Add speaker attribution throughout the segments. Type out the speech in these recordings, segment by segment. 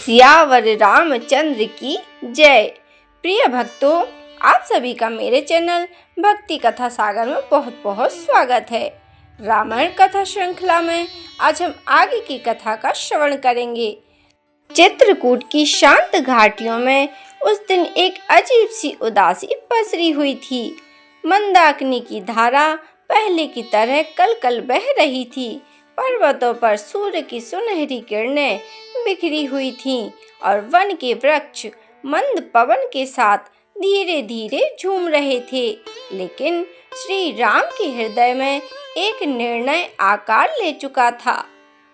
Speaker 1: सियावर रामचंद्र की जय। प्रिय भक्तों, आप सभी का मेरे चैनल भक्ति कथा सागर में बहुत बहुत स्वागत है। रामायण कथा श्रृंखला में आज हम आगे की कथा का श्रवण करेंगे। चित्रकूट की शांत घाटियों में उस दिन एक अजीब सी उदासी पसरी हुई थी। मंदाकिनी की धारा पहले की तरह कल बह रही थी। पर्वतों पर सूर्य की सुनहरी किरणें बिखरी हुई थीं और वन के वृक्ष मंद पवन के साथ धीरे धीरे झूम रहे थे। लेकिन श्री राम के हृदय में एक निर्णय आकार ले चुका था।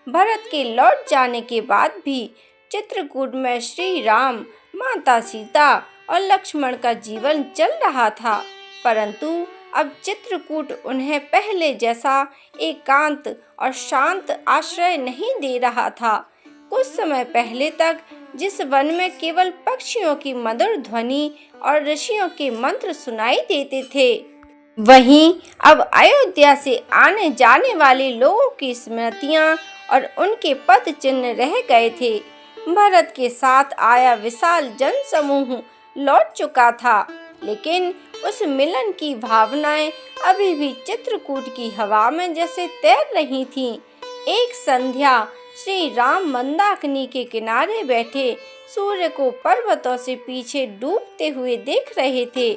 Speaker 1: भरत के लौट जाने के बाद भी चित्रकूट में श्री राम, माता सीता और लक्ष्मण का जीवन चल रहा था, परंतु अब चित्रकूट उन्हें पहले जैसा एकांत और शांत आश्रय नहीं दे रहा था। कुछ समय पहले तक जिस वन में केवल पक्षियों की मधुर ध्वनि और ऋषियों के मंत्र सुनाई देते थे, वहीं अब अयोध्या से आने जाने वाले लोगों की स्मृतियां और उनके पद चिन्ह रह गए थे। भरत के साथ आया विशाल जन समूह लौट चुका था, लेकिन उस मिलन की भावनाएं अभी भी चित्रकूट की हवा में जैसे तैर रही थीं। एक संध्या श्री राम मंदाकिनी के किनारे बैठे सूर्य को पर्वतों से पीछे डूबते हुए देख रहे थे।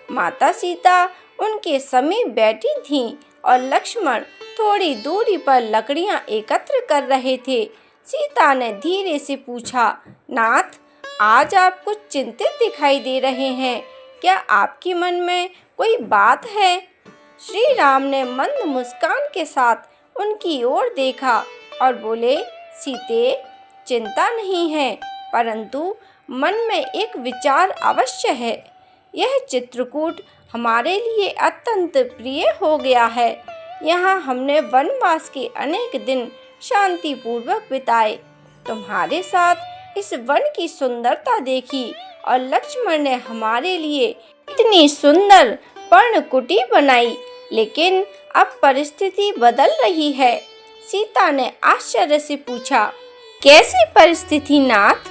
Speaker 1: माता सीता उनके समीप बैठी थीं और लक्ष्मण थोड़ी दूरी पर लकड़ियां एकत्र कर रहे थे। सीता ने धीरे से पूछा, नाथ, आज आप कुछ चिंतित दिखाई दे रहे हैं, क्या आपके मन में कोई बात है? श्री राम ने मंद मुस्कान के साथ उनकी ओर देखा और बोले, सीते, चिंता नहीं है, परंतु मन में एक विचार अवश्य है। यह चित्रकूट हमारे लिए अत्यंत प्रिय हो गया है। यहाँ हमने वनवास के अनेक दिन शांतिपूर्वक बिताए। तुम्हारे साथ इस वन की सुंदरता देखी और लक्ष्मण ने हमारे लिए इतनी सुंदर पर्णकुटी बनाई, लेकिन अब परिस्थिति बदल रही है। सीता ने आश्चर्य से पूछा, कैसी परिस्थिति नाथ?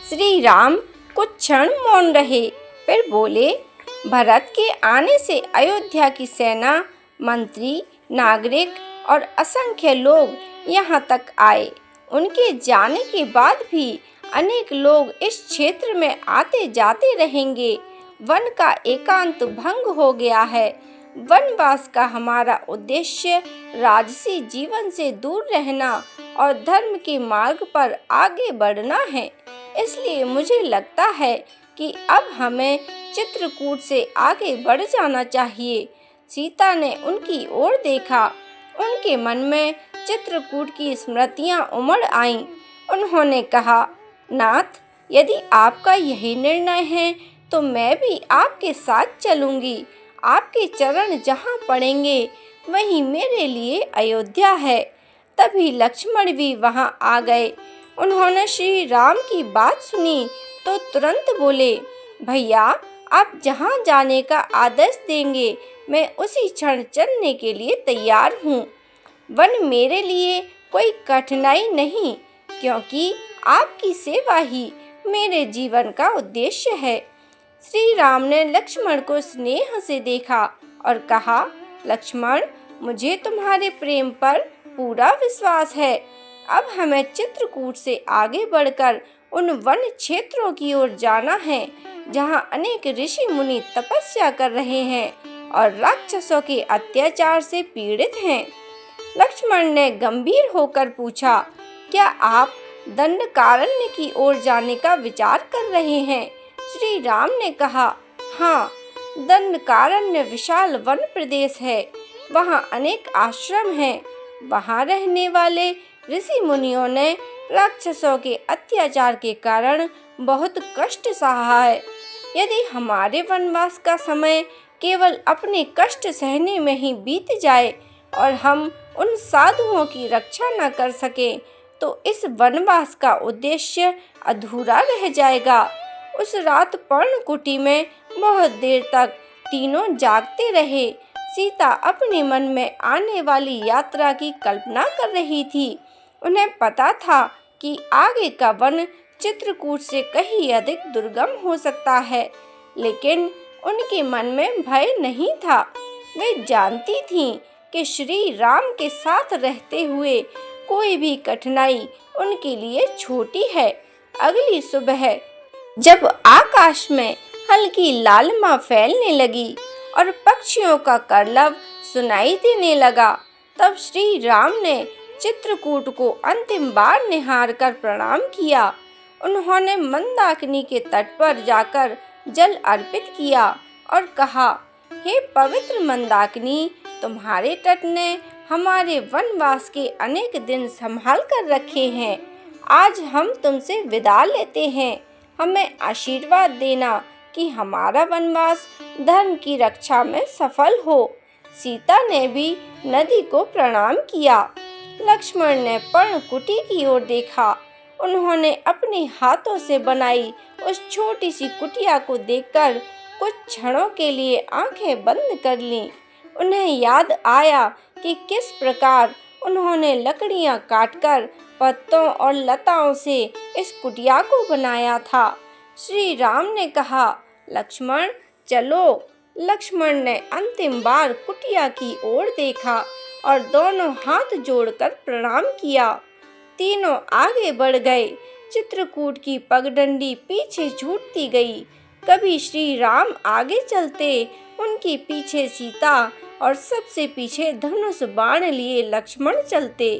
Speaker 1: श्री राम कुछ क्षण मौन रहे, फिर बोले, भरत के आने से अयोध्या की सेना, मंत्री, नागरिक और असंख्य लोग यहाँ तक आए। उनके जाने के बाद भी अनेक लोग इस क्षेत्र में आते जाते रहेंगे। वन का एकांत भंग हो गया है। वनवास का हमारा उद्देश्य राजसी जीवन से दूर रहना और धर्म के मार्ग पर आगे बढ़ना है। इसलिए मुझे लगता है कि अब हमें चित्रकूट से आगे बढ़ जाना चाहिए। सीता ने उनकी ओर देखा। उनके मन में चित्रकूट की स्मृतियां उमड़ आईं। उन्होंने कहा, नाथ, यदि आपका यही निर्णय है तो मैं भी आपके साथ चलूंगी। आपके चरण जहाँ पड़ेंगे वहीं मेरे लिए अयोध्या है। तभी लक्ष्मण भी वहाँ आ गए। उन्होंने श्री राम की बात सुनी तो तुरंत बोले, भैया, आप जहाँ जाने का आदेश देंगे मैं उसी क्षण चलने के लिए तैयार हूँ। वन मेरे लिए कोई कठिनाई नहीं, क्योंकि आपकी सेवा ही मेरे जीवन का उद्देश्य है। श्री राम ने लक्ष्मण को स्नेह से देखा और कहा, लक्ष्मण, मुझे तुम्हारे प्रेम पर पूरा विश्वास है। अब हमें चित्रकूट से आगे बढ़कर उन वन क्षेत्रों की ओर जाना है जहाँ अनेक ऋषि मुनि तपस्या कर रहे हैं और राक्षसों के अत्याचार से पीड़ित हैं। लक्ष्मण ने गंभीर होकर पूछा, क्या आप दंडकारण्य की ओर जाने का विचार कर रहे हैं? श्री राम ने कहा, हाँ, दंडकारण्य विशाल वन प्रदेश है। वहाँ अनेक आश्रम हैं। वहाँ रहने वाले ऋषि मुनियों ने राक्षसों के अत्याचार के कारण बहुत कष्ट सहा है। यदि हमारे वनवास का समय केवल अपने कष्ट सहने में ही बीत जाए और हम उन साधुओं की रक्षा न कर सकें, तो इस वनवास का उद्देश्य अधूरा रह जाएगा। उस रात पर्णकुटी में बहुत देर तक तीनों जागते रहे। सीता अपने मन में आने वाली यात्रा की कल्पना कर रही थी। उन्हें पता था कि आगे का वन चित्रकूट से कहीं अधिक दुर्गम हो सकता है, लेकिन उनके मन में भय नहीं था। वे जानती थीं कि श्री राम के साथ रहते हुए कोई भी कठिनाई उनके लिए छोटी है। अगली सुबह जब आकाश में हल्की लालिमा फैलने लगी और पक्षियों का कलरव सुनाई देने लगा, तब श्री राम ने चित्रकूट को अंतिम बार निहार कर प्रणाम किया। उन्होंने मंदाकिनी के तट पर जाकर जल अर्पित किया और कहा, हे पवित्र मंदाकिनी, तुम्हारे तट ने हमारे वनवास के अनेक दिन संभाल कर रखे हैं। आज हम तुमसे विदा लेते हैं। हमें आशीर्वाद देना कि हमारा वनवास धर्म की रक्षा में सफल हो। सीता ने भी नदी को प्रणाम किया। लक्ष्मण ने पर्णकुटी की ओर देखा। उन्होंने अपने हाथों से बनाई उस छोटी सी कुटिया को देखकर कुछ क्षणों के लिए आंखें बंद कर लीं। उन्हें याद आया कि किस प्रकार उन्होंने लकड़ियां काटकर पत्तों और लताओं से इस कुटिया को बनाया था। श्री राम ने कहा, लक्ष्मण चलो। लक्ष्मण ने अंतिम बार कुटिया की ओर देखा और दोनों हाथ जोड़कर प्रणाम किया। तीनों आगे बढ़ गए। चित्रकूट की पगडंडी पीछे छूटती गई। कभी श्री राम आगे चलते, उनके पीछे सीता और सबसे पीछे धनुष बाण लिए लक्ष्मण चलते।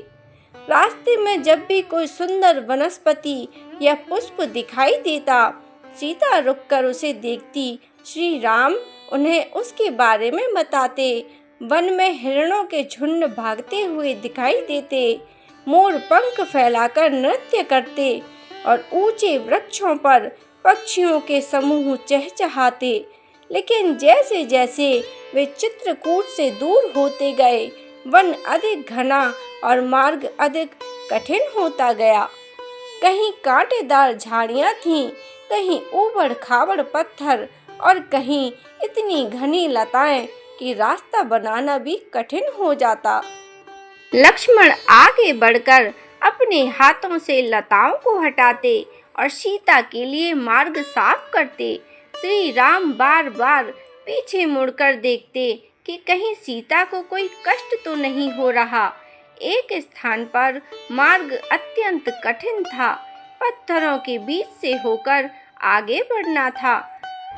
Speaker 1: रास्ते में जब भी कोई सुंदर वनस्पति या पुष्प दिखाई देता, सीता रुककर उसे देखती। श्री राम उन्हें उसके बारे में बताते। वन में हिरणों के झुंड भागते हुए दिखाई देते, मोर पंख फैलाकर नृत्य करते और ऊंचे वृक्षों पर पक्षियों के समूह चहचहाते। लेकिन जैसे जैसे वे चित्रकूट से दूर होते गए, वन अधिक घना और मार्ग अधिक कठिन होता गया। कहीं कांटेदार झाड़ियां थीं, कहीं ऊबड़ खाबड़ पत्थर और कहीं इतनी घनी लताएं कि रास्ता बनाना भी कठिन हो जाता। लक्ष्मण आगे बढ़कर अपने हाथों से लताओं को हटाते और सीता के लिए मार्ग साफ करते। श्री राम बार बार पीछे मुड़कर देखते कि कहीं सीता को कोई कष्ट तो नहीं हो रहा। एक स्थान पर मार्ग अत्यंत कठिन था, पत्थरों के बीच से होकर आगे बढ़ना था।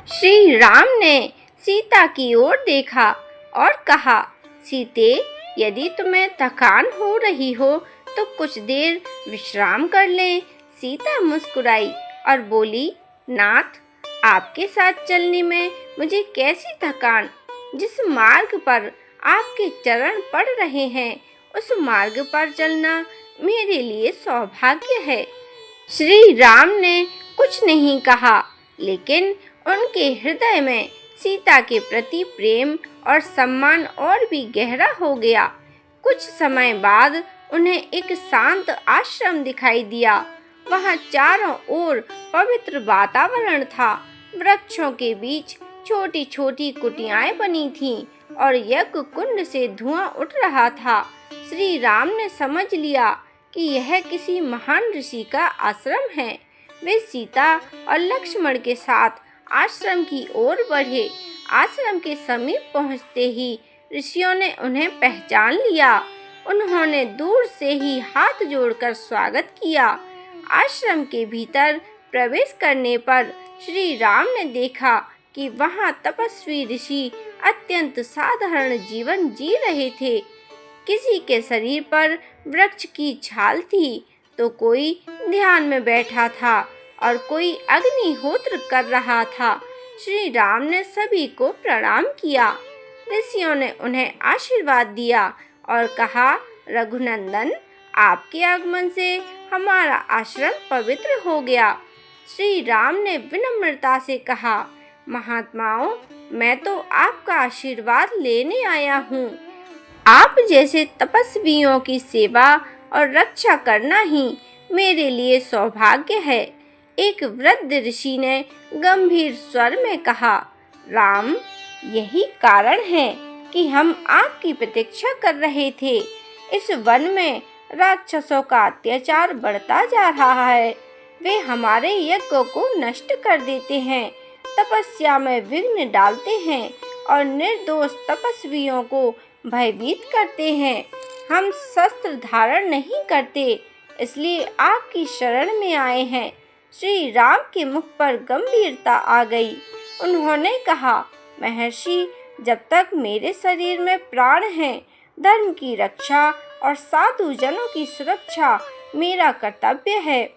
Speaker 1: श्री राम ने सीता की ओर देखा और कहा, सीते, यदि तुम्हें थकान हो रही हो तो कुछ देर विश्राम कर लें। सीता मुस्कुराई और बोली, नाथ, आपके साथ चलने में मुझे कैसी थकान। जिस मार्ग पर आपके चरण पड़ रहे हैं, उस मार्ग पर चलना मेरे लिए सौभाग्य है। श्री राम ने कुछ नहीं कहा, लेकिन उनके हृदय में सीता के प्रति प्रेम और सम्मान और भी गहरा हो गया। कुछ समय बाद उन्हें एक शांत आश्रम दिखाई दिया। वहाँ चारों ओर पवित्र वातावरण था। वृक्षों के बीच छोटी छोटी कुटियाएं बनी थीं और यज्ञ कुंड से धुआं उठ रहा था। श्री राम ने समझ लिया कि यह किसी महान ऋषि का आश्रम है। वे सीता और लक्ष्मण के साथ आश्रम की ओर बढ़े। आश्रम के समीप पहुंचते ही ऋषियों ने उन्हें पहचान लिया। उन्होंने दूर से ही हाथ जोड़कर स्वागत किया। आश्रम के भीतर प्रवेश करने पर श्री राम ने देखा कि वहाँ तपस्वी ऋषि अत्यंत साधारण जीवन जी रहे थे। किसी के शरीर पर वृक्ष की छाल थी, तो कोई ध्यान में बैठा था और कोई अग्निहोत्र कर रहा था। श्री राम ने सभी को प्रणाम किया। ऋषियों ने उन्हें आशीर्वाद दिया और कहा, रघुनंदन, आपके आगमन से हमारा आश्रम पवित्र हो गया। श्री राम ने विनम्रता से कहा, महात्माओं, मैं तो आपका आशीर्वाद लेने आया हूँ। आप जैसे तपस्वियों की सेवा और रक्षा करना ही मेरे लिए सौभाग्य है। एक वृद्ध ऋषि ने गंभीर स्वर में कहा, राम, यही कारण है कि हम आपकी प्रतीक्षा कर रहे थे। इस वन में राक्षसों का अत्याचार बढ़ता जा रहा है। वे हमारे यज्ञों को नष्ट कर देते हैं, तपस्या में विघ्न डालते हैं और निर्दोष तपस्वियों को भयभीत करते हैं। हम शस्त्र धारण नहीं करते, इसलिए आपकी शरण में आए हैं। श्री राम के मुख पर गंभीरता आ गई। उन्होंने कहा, महर्षि, जब तक मेरे शरीर में प्राण है, धर्म की रक्षा और साधु जनों की सुरक्षा मेरा कर्तव्य है।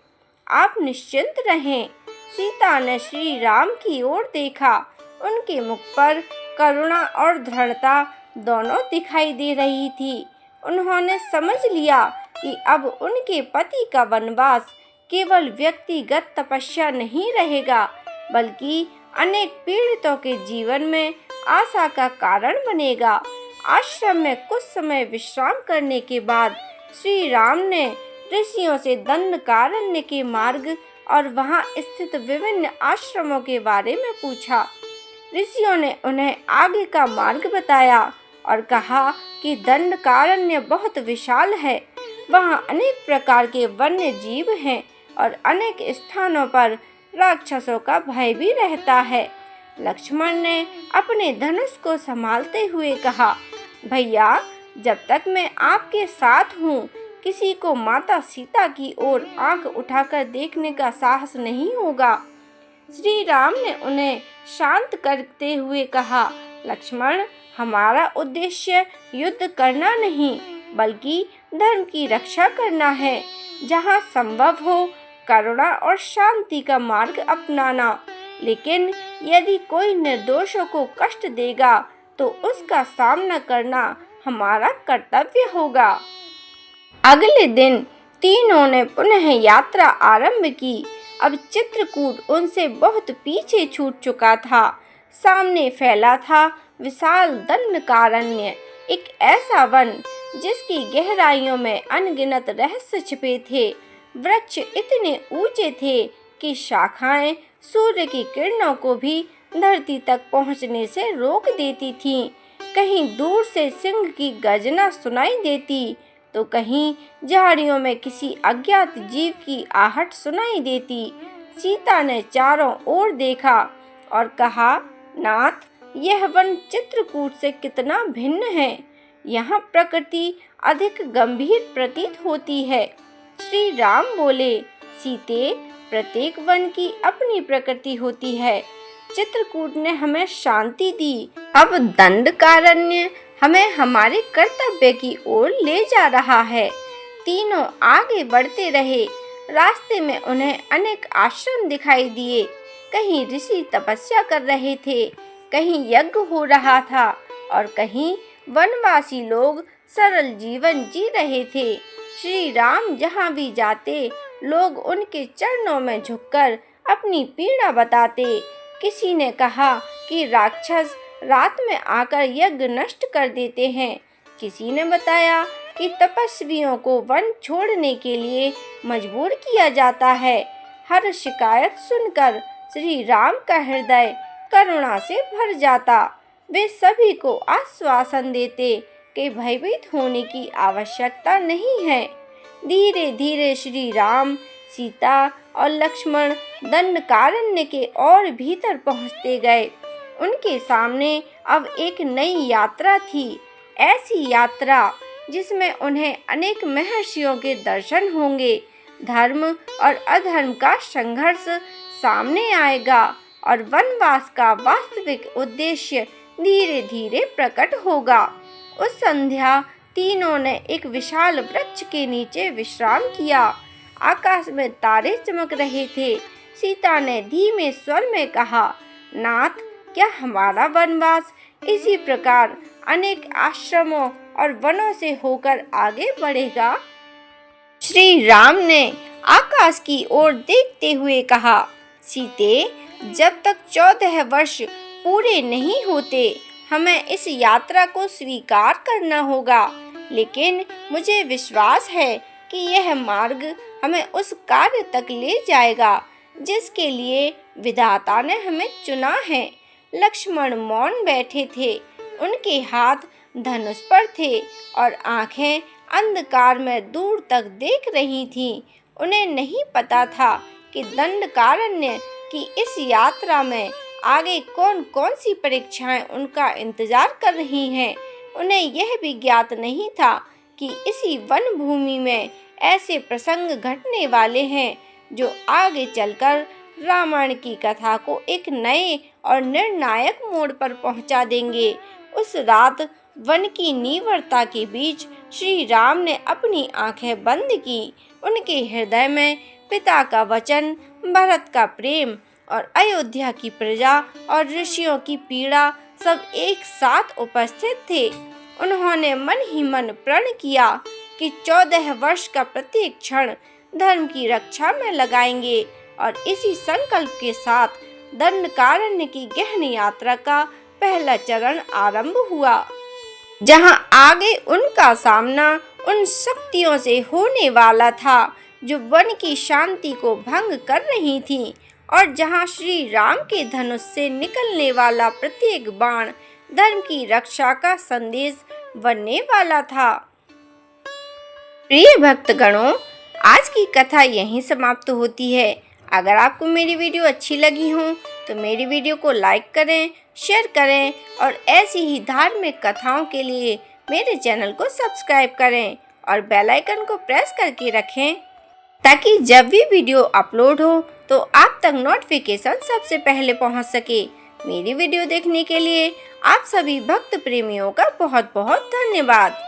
Speaker 1: आप निश्चिंत रहें। सीता ने श्री राम की ओर देखा। उनके मुख पर करुणा और दृढ़ता दोनों दिखाई दे रही थी। उन्होंने समझ लिया कि अब उनके पति का वनवास केवल व्यक्तिगत तपस्या नहीं रहेगा, बल्कि अनेक पीड़ितों के जीवन में आशा का कारण बनेगा। आश्रम में कुछ समय विश्राम करने के बाद श्री राम ने ऋषियों से दंडकारण्य के मार्ग और वहां स्थित विभिन्न आश्रमों के बारे में पूछा। ऋषियों ने उन्हें आगे का मार्ग बताया और कहा कि दंडकारण्य बहुत विशाल है। वहां अनेक प्रकार के वन्य जीव हैं और अनेक स्थानों पर राक्षसों का भय भी रहता है। लक्ष्मण ने अपने धनुष को संभालते हुए कहा, भैया, जब तक मैं आपके साथ हूँ, किसी को माता सीता की ओर आंख उठाकर देखने का साहस नहीं होगा। श्री राम ने उन्हें शांत करते हुए कहा, लक्ष्मण, हमारा उद्देश्य युद्ध करना नहीं, बल्कि धर्म की रक्षा करना है। जहाँ संभव हो, करुणा और शांति का मार्ग अपनाना। लेकिन यदि कोई निर्दोषों को कष्ट देगा, तो उसका सामना करना हमारा कर्तव्य होगा। अगले दिन तीनों ने पुनः यात्रा आरंभ की। अब चित्रकूट उनसे बहुत पीछे छूट चुका था। सामने फैला था विशाल दंडकारण्य, एक ऐसा वन जिसकी गहराइयों में अनगिनत रहस्य छिपे थे। वृक्ष इतने ऊंचे थे कि शाखाएं सूर्य की किरणों को भी धरती तक पहुंचने से रोक देती थीं। कहीं दूर से सिंह की गर्जना सुनाई देती, तो कहीं झाड़ियों में किसी अज्ञात जीव की आहट सुनाई देती। सीता ने चारों ओर देखा और कहा, नाथ, यह वन चित्रकूट से कितना भिन्न है। यहाँ प्रकृति अधिक गंभीर प्रतीत होती है। श्री राम बोले, सीते, प्रत्येक वन की अपनी प्रकृति होती है। चित्रकूट ने हमें शांति दी, अब दंडकारण्य हमें हमारे कर्तव्य की ओर ले जा रहा है। तीनों आगे बढ़ते रहे। रास्ते में उन्हें अनेक आश्रम दिखाई दिए। कहीं ऋषि तपस्या कर रहे थे, कहीं यज्ञ हो रहा था और कहीं वनवासी लोग सरल जीवन जी रहे थे। श्री राम जहाँ भी जाते, लोग उनके चरणों में झुककर अपनी पीड़ा बताते। किसी ने कहा कि राक्षस रात में आकर यज्ञ नष्ट कर देते हैं। किसी ने बताया कि तपस्वियों को वन छोड़ने के लिए मजबूर किया जाता है। हर शिकायत सुनकर श्री राम का हृदय करुणा से भर जाता। वे सभी को आश्वासन देते कि भयभीत होने की आवश्यकता नहीं है। धीरे धीरे श्री राम, सीता और लक्ष्मण दंडकारण्य के और भीतर पहुंचते गए। उनके सामने अब एक नई यात्रा थी, ऐसी यात्रा जिसमें उन्हें अनेक महर्षियों के दर्शन होंगे। धर्म और अधर्म का संघर्ष सामने आएगा और वनवास का वास्तविक उद्देश्य धीरे धीरे प्रकट होगा। उस संध्या तीनों ने एक विशाल वृक्ष के नीचे विश्राम किया। आकाश में तारे चमक रहे थे। सीता ने धीमे स्वर में कहा, नाथ, क्या हमारा वनवास इसी प्रकार अनेक आश्रमों और वनों से होकर आगे बढ़ेगा? श्री राम ने आकाश की ओर देखते हुए कहा, सीते, जब तक 14 वर्ष पूरे नहीं होते, हमें इस यात्रा को स्वीकार करना होगा। लेकिन मुझे विश्वास है कि यह मार्ग हमें उस कार्य तक ले जाएगा जिसके लिए विधाता ने हमें चुना है। लक्ष्मण मौन बैठे थे। उनके हाथ धनुष पर थे और आंखें अंधकार में दूर तक देख रही थीं। उन्हें नहीं पता था कि दंडकारण्य की इस यात्रा में आगे कौन कौन सी परीक्षाएं उनका इंतजार कर रही हैं। उन्हें यह भी ज्ञात नहीं था कि इसी वन भूमि में ऐसे प्रसंग घटने वाले हैं जो आगे चलकर रामायण की कथा को एक नए और निर्णायक मोड़ पर पहुंचा देंगे। उस रात वन की नीवरता के बीच श्री राम ने अपनी आंखें बंद की। उनके हृदय में पिता का वचन, भरत का प्रेम और अयोध्या की प्रजा और ऋषियों की पीड़ा सब एक साथ उपस्थित थे। उन्होंने मन ही मन प्रण किया कि 14 वर्ष का प्रत्येक क्षण धर्म की रक्षा में लगाएंगे और इसी संकल्प के साथ दंडकारण्य की गहन यात्रा का पहला चरण आरंभ हुआ, जहां आगे उनका सामना उन शक्तियों से होने वाला था जो वन की शांति को भंग कर रही थीं और जहां श्री राम के धनुष से निकलने वाला प्रत्येक बाण धर्म की रक्षा का संदेश बनने वाला था। प्रिय भक्तगणों, आज की कथा यहीं समाप्त होती है। अगर आपको मेरी वीडियो अच्छी लगी हो तो मेरी वीडियो को लाइक करें, शेयर करें और ऐसी ही धार्मिक कथाओं के लिए मेरे चैनल को सब्सक्राइब करें और बेल आइकन को प्रेस करके रखें ताकि जब भी वीडियो अपलोड हो तो आप तक नोटिफिकेशन सबसे पहले पहुंच सके। मेरी वीडियो देखने के लिए आप सभी भक्त प्रेमियों का बहुत बहुत धन्यवाद।